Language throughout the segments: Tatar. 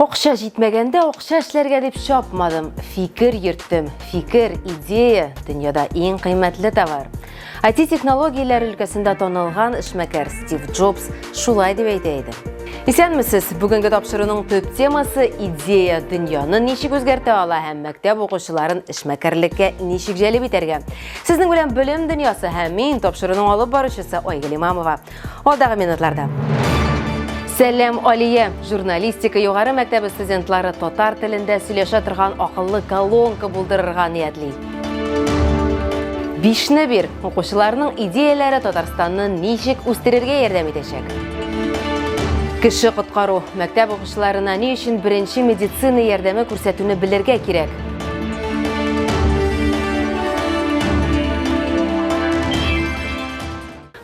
Оқша жетмегенде оқша эшләргә дип шапмадым. Фикер йөрттем. Фикер, идея дөньяда иң кыйммәтле товар. IT-технологияләр өлкәсендә танылган эшмәкәр Стив Джобс шулай дип әйтә иде. Исәнмесез, бүгенге тапшыруның төп темасы идея дөньяны ничек үзгәртә ала һәм мәктәп укучыларын эшмәкәрлеккә ничек җәлеп итәргә. Сезнең белән белем дөньясы һәм мин тапшыруның алып баручысы Айгөл Имамова. Алдагы минутларда. Сәлем Алия, журналистика югары мәктәбе студентлары татар телендә сөйләшә торган акыллы колонка булдырырга ниятли. 5-1 укучыларның идеяләре Татарстанны ничек үстерергә ярдәм итәчәк. Кеше коткару мәктәп укучыларына ни өчен беренче медицина ярдәме күрсәтүне белергә кирәк.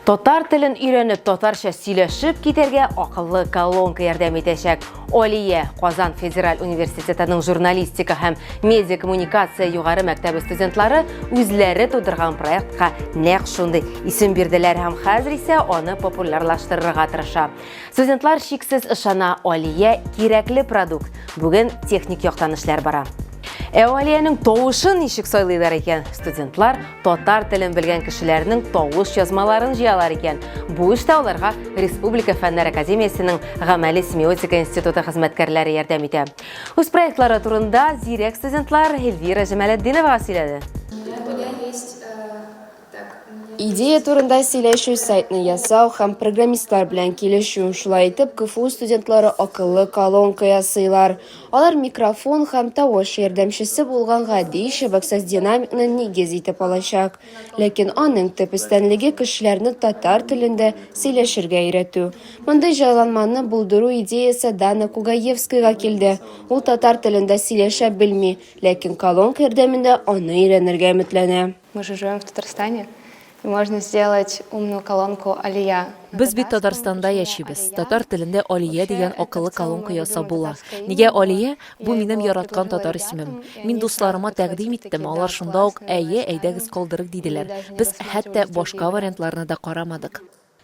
Татар телен өйрәнеп, татарча сөйләшеп китәргә акыллы колонка ярдәм итәчәк. Алия, Казан Федераль университетының журналистика һәм медиа коммуникация югары мәктәбе студентлары үзләре тудырган проектка нәкъ шундый исем бирделәр һәм хәзер исә аны популярлаштырырга тырыша. Студентлар шиксез ышана, Алия кирәкле продукт. Бүген техник яктан эшләр бара. Алиянең тавышын ничек сайлыйлар икән? Студентлар татар телен белгән кешеләрнең тавыш язмаларын җыялар икән. Бу эштә аларга Республика Фәннәр академиясенең гамәли семиотика институты хезмәткәрләре ярдәм итә. Үз проектлары турында зирәк студентлар Эльвира Җамалетдинова сөйләде. Идея турында сөйләшү, сайтны ясау һәм программистлар белән килешү. Шулай итеп, КФУ студентлары акыллы колонка ясыйлар. Алар микрофон һәм тавыш ярдәмчесе булган гади шәбәксез динамикны нигез итеп алачак. Ләкин аның төп өстенлеге кешеләрне татар телендә сөйләшергә өйрәтү. Мондый җайланманы булдыру идеясы Дана Кугаевскийга килде. Ул татар телендә сөйләшә белми, ләкин колонка ярдәмендә аны өйрәнергә өметләнә. Мы же живем в Татарстане, и можно сделать умную колонку Алия. Без бит Татарстанда яшибез. Татар телендә Алия дигән акыллы колонка ясап була. Нигә Алия? Бу минем яраткан татар исемем. Мин дусларыма тәкъдим иттем, алар шунда ук әйдәгез калдырык диделәр. Без хәтта башка вариантларны да карамадык.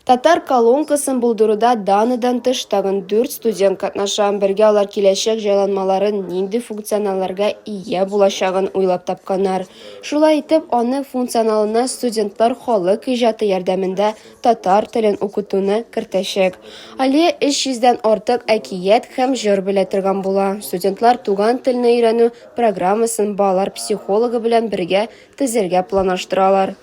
Татар колонкасын булдыруда Данадан тыш тагын 4 студент катнаша. Бергә алар киләчәк җайланмаларын нинди функционалларга ия булачагын уйлап тапканнар. Шулай итеп, аны функционалына студентлар халык иҗаты ярдәмендә татар телен укытуны кертәчәк. Алия 300-дән артык әкият һәм җыр белә торган була. Студентлар туган телне өйрәнү программасын балалар психологы белән бергә төзергә планлаштыралар.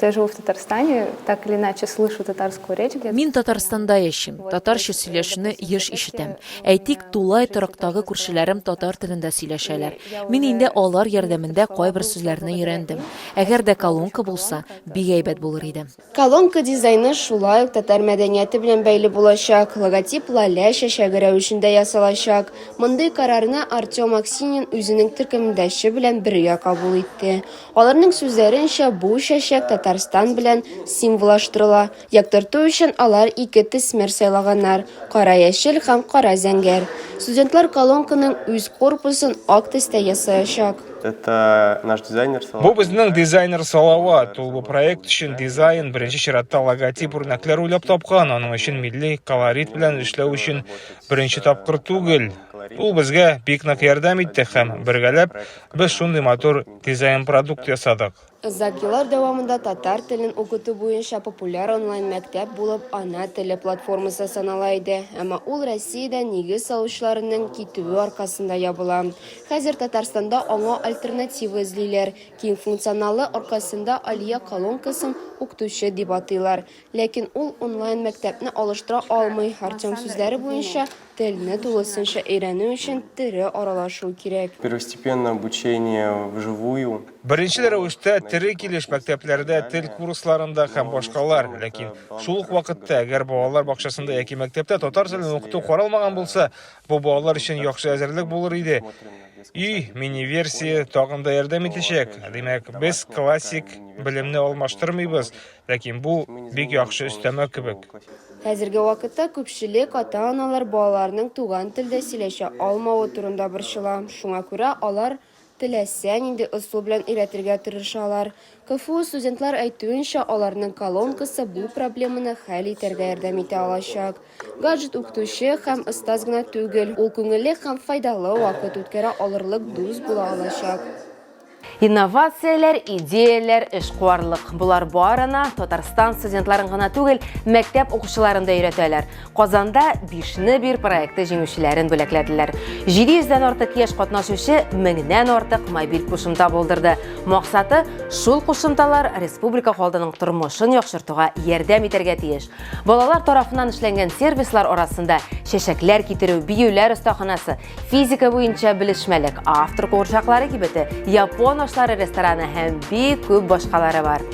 Я живу в Татарстане, так или иначе слышу татарскую речь. Мин Татарстанда яшим. Татарча сөйләшүне еш ишетәм. Әйтик, тулай торактагы күршеләрем татар телендә сөйләшәләр. Мин инде алар ярдәмендә кайбер сүзләрне өйрәндем. Әгәр дә колонка булса, бик әйбәт булыр иде. Колонка дизайны шулай ук татар мәдәнияте белән бәйле булачак. Логотип лалә чәчәге рәвешендә ясалачак. Мондый карарны Артем Аксинин үзенең төркемдәше белән бергә кабул итте. Аларның сүзләренчә, бу чәчәк Татарстан белән символлаштырыла. Яктырту өчен алар 2 төсмер сайлаганнар: кара яшел һәм кара зәңгәр. Студентлар колонканың үз корпусын ак төстә ясаячак. Это наш дизайнер Салават. Бу безнең дизайнер Салават. Ул бу проект өчен дизайн беренче чиратта логотип үрнәкләр уйлап тапкан. Аның өчен милли колорит белән эшләү өчен беренче тапкыр түгел. Ул безгә бик нык ярдәм итте һәм бергәләп без шундый матур дизайн продукт ясадык. Озак еллар дәвамында татар телен укыту буенча популяр онлайн мәктәп булып ана теле платформасы санала иде. Әмма ул Россиядә нигез салучыларының китүе аркасында ябыла. Хәзер Татарстанда аңа альтернатива эзлиләр. Киң функционалы аркасында Алия колонкасын укытучы дип атыйлар. Ләкин ул онлайн мәктәпне алыштыра алмый. Артем сүзләре буенча, телне тулысынча өйрәнү өчен тере аралашу кирәк. Первостепенное обучение вживую. Беренче рәвештә тере килеш мәктәпләрдә тел курсларында һәм башкалар. Ләкин шул ук вакытта, әгәр балалар бакчасында яки мәктәптә татар телен укыту каралмаган булса, бу балалар өчен яхшы әзерлек булыр иде. И мини-версия тагын да ярдәм итәчәк. Димәк, без классик белемне алмаштырмыйбыз, ләкин бу бик яхшы өстәмә кебек. Хәзерге вакытта күпчелек ата-аналар балаларның туган телдә сөйләшә алмавы турында борчыла. Шуңа күрә алар теләсә нинди ысул белән өйрәтергә тырышалар. КФУ студентлар әйтүенчә, аларның колонкасы бу проблеманы хәл итәргә ярдәм итә алачак. Гаджет укытучы һәм остаз гына түгел, ул күңелле һәм файдалы вакыт үткәрә алырлык дус була алачак. Инновацияләр, идеяләр, эшкуарлык. Булар барына Татарстан студентларын гына түгел, мәктәп укучыларын да өйрәтәләр. Казанда 5-не бир проекты җиңүчеләрен бүләкләделәр. 700-дән артык яшь катнашучы 1000-нән артык мобиль кушымта булдырды. Максаты шул кушымталар республика халкының тормышын яхшыртуга ярдәм итәргә тиеш. Балалар тарафыннан эшләнгән сервислар арасында чәчәкләр китерү, биюләр остаханасы, физика буенча белешмәлек, автор курчаклары кибете, япон ашлары рестораны һәм бик күп башкалары бар.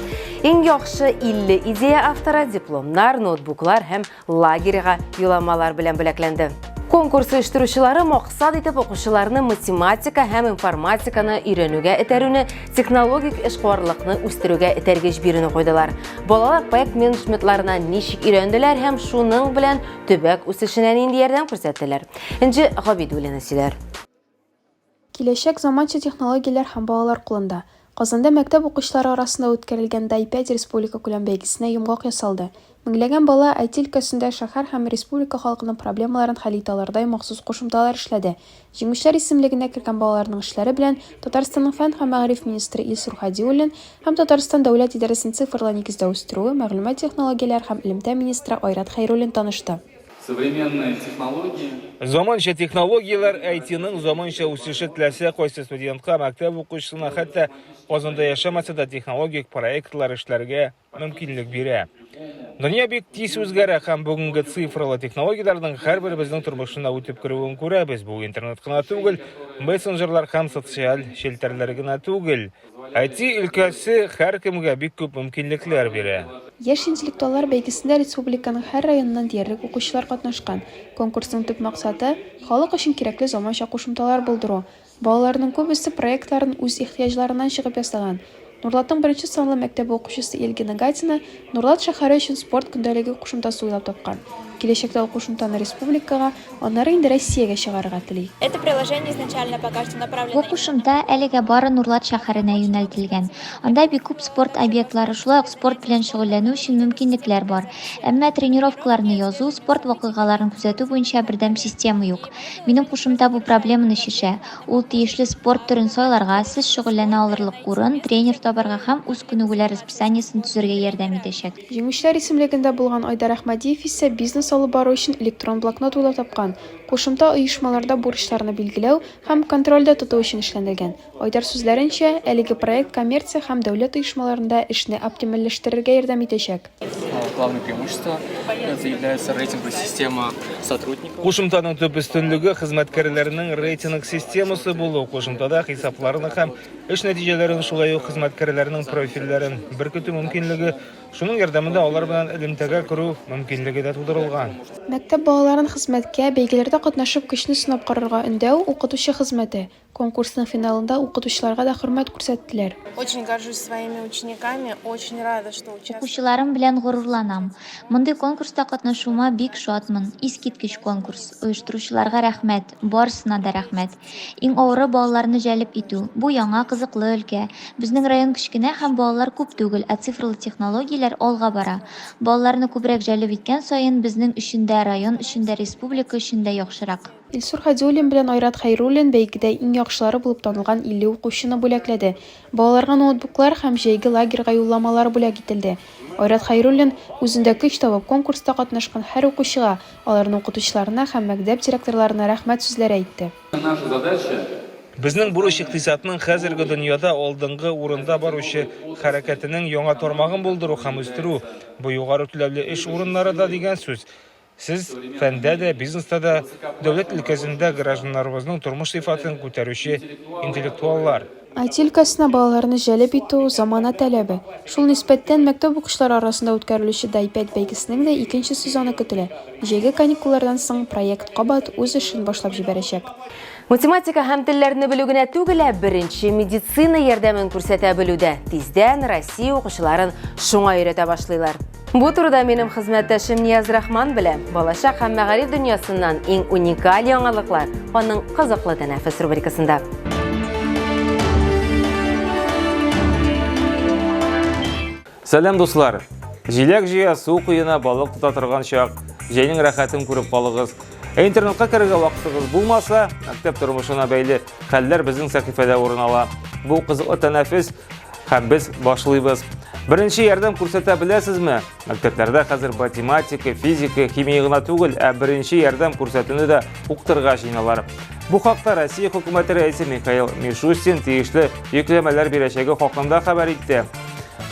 Иң яхшы 50 идея авторы дипломнар, ноутбуклар һәм лагерьга юлламалар белән бүләкләнде. Конкурс оештыручылары максат итеп укучыларны математика һәм информатиканы өйрәнүгә этәрүне, технологик эшкуарлыкны үстерүгә этәргеч бирүне куйдылар. Балалар проект менеджментларына ничек өйрәнделәр һәм шуның белән төбәк үсешенә нинди ярдәм күрсәттеләр. Инҗи Габидуллина сөйләр. Киләчәк заманча технологияләр һәм балалар кулында. Казанда мәктәп укучылары арасында үткәрелгән дай-5 республика күләм бәйгесенә йомгак ясалды. Меңләгән бала IT өлкәсендә шәһәр һәм республика халкының проблемаларын хәл итә алырдай махсус кушымталар эшләде. Җиңүчеләр исемлегенә кергән балаларның эшләре белән Татарстанның фән һәм мәгариф министры Илсур Хадиуллин һәм Татарстан дәүләт идарәсен цифрлы нигездә үстерү, мәгълүмат технологияләр һәм элемтә министры Айрат Хәйруллин танышты. Современные технологии. Заманча технологиялар IT-ның заманча үсеше теләсә кайсы студентка, мәктәп укучысына, хәтта Казанда яшәмәсә дә технологик проектлар эшләргә мөмкинлек бирә. Дөнья бик тиз үзгәрә һәм бүгенге цифрлы технологияларның һәрберебезнең тормышына үтеп керүен күрәбез. Бу интернет кына түгел, мессенджерлар һәм социаль челтәрләр генә түгел. IT өлкәсе һәркемгә бик күп мөмкинлекләр бирә. Яшь интеллектуаллар бәйгесендә республиканың һәр районыннан диярлек укучылар катнашкан. Конкурсның төп максаты халык өчен кирәкле заманча кушымталар булдыру. Балаларның күбесе проектларын үз ихтыяҗларыннан чыгып ясаган. Нурлатның беренче санлы мәктәбе укучысы Эльгина Гатина Нурлат шәһәре өчен спорт көндәлеге кушымтасы уйлап тапкан. Киләчәктә ул кушымтаны республикага, аннары инде Россиягә чыгарырга тели. Это приложение изначально пока что направлено. Бу кушымта әлегә бары Нурлат шәһәренә юнәлтелгән. Анда бик күп спорт объектлары, шулай ук спорт белән шөгыльләнү өчен мөмкинлекләр бар. Әмма тренировкаларны язу, спорт вакыйгаларын күзәтү буенча бердәм система юк. Минем кушымта бу проблеманы шешә. Ул тиешле спорт төрен сайларга, сез шөгыльләнә алырлык урын, тренер табарга һәм үз күнегүләр расписаниесын төзергә ярдәм итәчәк. Җиңүчеләр исемлегендә булган Айдар Әхмәдиев исә бизнес алып бару өчен электрон блокнот уйлап тапкан. Кушымта оешмаларда бурычларны билгеләү һәм контрольдә тоту өчен эшләнелгән. Айдар сүзләренчә, әлеге проект коммерция һәм дәүләт оешмаларында эшне оптимальләштерергә ярдәм итәчәк. Главное преимущество является рейтинговая система сотрудников. Кушымтаның төп өстенлеге хезмәткәрләрнең рейтинг системасы булу. Кушымтада хисапларны һәм эш нәтиҗәләрен, шулай ук хезмәткәрләрнең профильләрен беркетү мөмкинлеге, шуның ярдәмендә алар белән элемтәгә керү мөмкинлеге дә тудырылган. Мәктәп балаларын хезмәткә, бәйгеләрдә катнашып көчне сынап карарга өндәү укытучы хезмәте. Конкурсның финалында укытучыларга да хөрмәт күрсәттеләр. Очень горжусь своими учениками, очень рада, что участвую. Укучыларым белән горурланам. Мондый конкурста катнашуыма бик шатмын. Искиткеч конкурс. Оештыручыларга рәхмәт, барысына да рәхмәт. Иң авыры балаларны җәлеп итү. Бу яңа кызыклы өлкә. Безнең район кичкенә һәм балалар күп түгел, ә цифрлы технологияләр алга бара. Балаларны күбрәк җәлеп иткән саен безнең өчен дә, район өчен дә, республика өчен дә яхшырак. Илсур Хадиуллин белән Айрат Хәйруллин бәйгедә иң яхшылары булып танылган 50 укучыны бүләкләде. Балаларга ноутбуклар һәм җәйге лагерьга юлламалар бүләк ителде. Айрат Хәйруллин үзендә көч табып конкурста катнашкан һәр укучыга, аларның укытучыларына һәм мәктәп директорларына рәхмәт сүзләре әйтте. Наша задача Безнең бурыч икътисадның хәзерге дөньяда алдынгы урында баручы хәрәкәтенең яңа тармагын булдыру һәм үстерү. Бу югары түләүле эш урыннары да дигән сүз. Сез фәндә дә, бизнеста да, дәүләт өлкәсендә гражданнарыбызның тормыш сыйфатын күтәрүче интеллектуаллар. IT өлкәсенә балаларны җәлеп итү замана таләбе. Шул нисбәттән мәктәп укучылары арасында үткәрелүче дай-5 бәйгесенең дә икенче сезоны көтелә. Җәйге каникуллардан соң проект кабат үз эшен башлап җибәрәчәк. Математика һәм телләрне белү генә түгел, беренче медицина ярдәмен күрсәтә белүдә. Тиздән Россия укучыларын шуңа өйрәтә башлыйлар. Бу турыда минем хезмәттәшем Нияз Рахман белән балачак һәм мәгариф дөньясыннан иң уникаль яңалыклар аның кызыклы тәнәфес рубрикасында. Сәлем дуслар. Жиләк жия су куена балык тота торган чак, җәйнең рәхәтен күреп калыгыз. Интернетка керергә вакытыгыз булмаса, мәктәп тормышына бәйле хәлләр безнең сәхифәдә урын ала. Бу кызыклы тәнәфес һәм без башлыйбыз. Беренче ярдәм күрсәтә беләсезме? Мәктәпләрдә хәзер математика, физика, химия гына түгел, ә беренче ярдәм күрсәтүне дә укытырга җыйналар. Бу хакта Россия хөкүмәте рәисе Михаил Мишустин тиешле йөкләмәләр бирәчәге хакында хәбәр итте.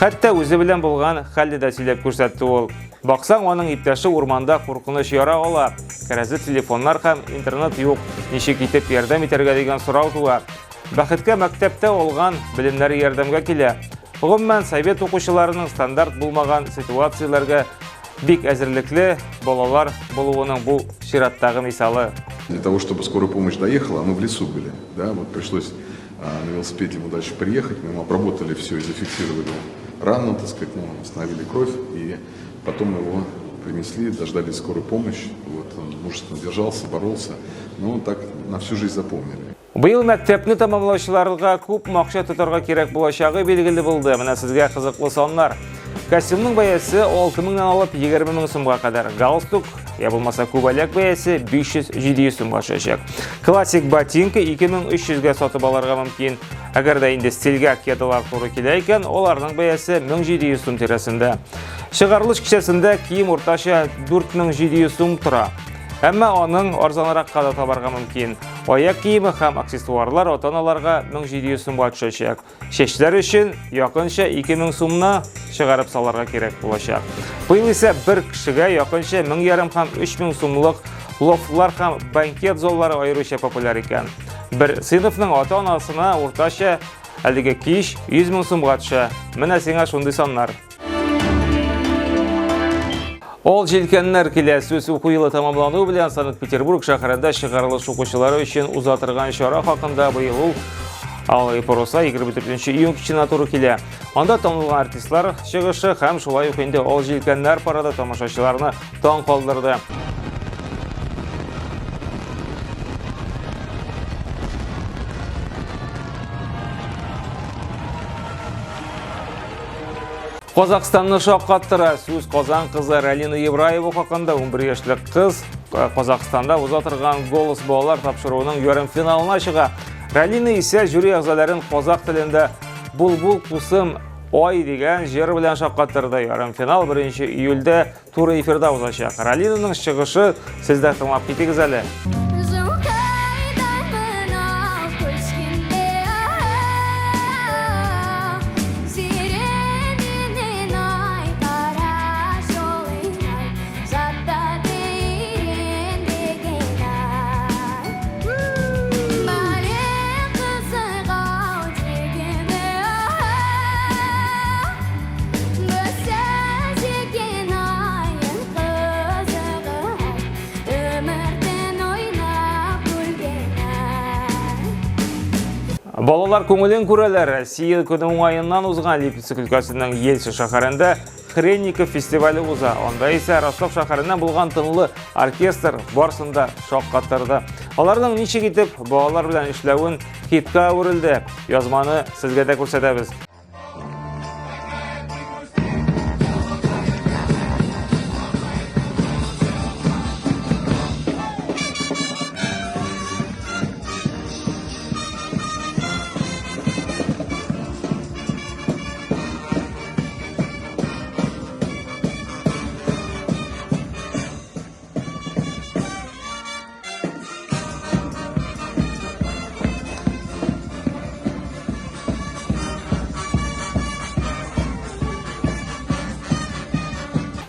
Хәтта үзе белән булган хәлне дә сөйләп күрсәтте ул. Баксаң, аның иптәше урманда куркыныч яра ала. Кәрәзле телефоннар һәм интернет юк. Ничек итеп ярдәм итәргә дигән сорау туа. Бәхеткә мәктәптә алган белемнәре ярдәмгә килә. Гомумән, совет укучыларының стандарт булмаган ситуацияләргә бик әзерлекле балалар булуының бу чираттагы мисалы. Для того, чтобы скорая помощь доехала, мы в лесу были. Да, вот пришлось на велосипеде ему дальше приехать, мы ему обработали все и зафиксировали рану, так сказать, остановили кровь, и потом его принесли, дождались скорую помощь. Вот, он мужественно держался, боролся, но так на всю жизнь запомнили. Быел мәктәпне тамамлаучыларга күп акча тотарга кирәк булачагы билгеле булды. Менә сезгә кызыклы саннар. Костюмның бәясе 6000 нан алып 20000 сумга кадәр. Галстук, я булмаса күбәләк бәясе 500-700 сумга төшәчәк. Классик ботинка 2300-гә сатып алырга мөмкин. Әгәр дә инде стильгә кедалар туры килә икән, аларның бәясе 1700 сум тирәсендә. Чыгарылыш кичәсендә кием уртача 4700 сум тора. Әмма аның арзанракка да табарга мөмкин. Аяк киеме һәм аксессуарлар ата-аналарга 1700 сумга төшәчәк. Чәчләр өчен якынча 2000 сумна чыгарып саларга кирәк булачак. Быел исә бер кешегә якынча 1500 һәм 3000 сумлык лофтлар һәм банкет заллары аеруча популяр икән. Бер сыйныфның ата-анасына уртача әлеге киш 100 000 сумга төшә. Менә сиңа шундый саннар. Ол җилкәннәр киләсе уку елы тамамлану белән Санкт-Петербург шәһәрендә чыгарылыш укучылары өчен узатырган чара хакында быел Алый Пороса 24 июнь киченә туры килә. Анда танылган артистлар чыгышы һәм шулай ук инде ол җилкәннәр парады тамашачыларны таң калдырды. Казакстанны шаккаттыра сүз Казан кызы Ралина Ибраева хакында 11 яшьлек кыз Казакстанда узатырган голос балалар тапшыруының ярым финалына чыга. Ралина исә жюри әгъзаларын казак телендә "Булбул кусым ой" дигән җыр белән шаккаттырды. Ярым финал 1 июльдә туры эфирда узачак. Ралинаның чыгышы сездә тыңлап китегез әле. Балалар күңелен күрәләр. Россия көне уңаеннан узган Липецк өлкәсенең Ельцы шәһәрендә Хренников фестивале уза. Анда исә Ростов шәһәреннән булган тынлы оркестр барсында шаккаттырды. Аларның ничек итеп балалар белән эшләвен хитка әверелде. Язманы сезгә дә күрсәтәбез.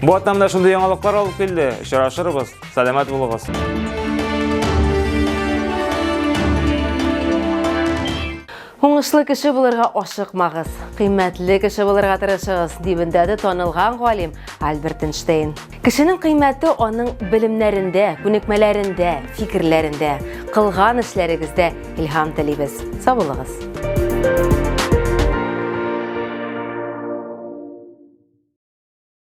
Бу атнамда шундый яңалыклар алып келди. Очрашырбыз. Сәламәт булыгыз. Уңышлы кеше булырга ашыкмагыз, кыйммәтле кеше булырга тырышыгыз, дибендәде танылган галим Альберт Эйнштейн. Кешенең кыйммәте аның белемнәрендә, күнекмәләрендә, фикерләрендә, кылган эшләрегездә илһам телибез. Сау булыгыз.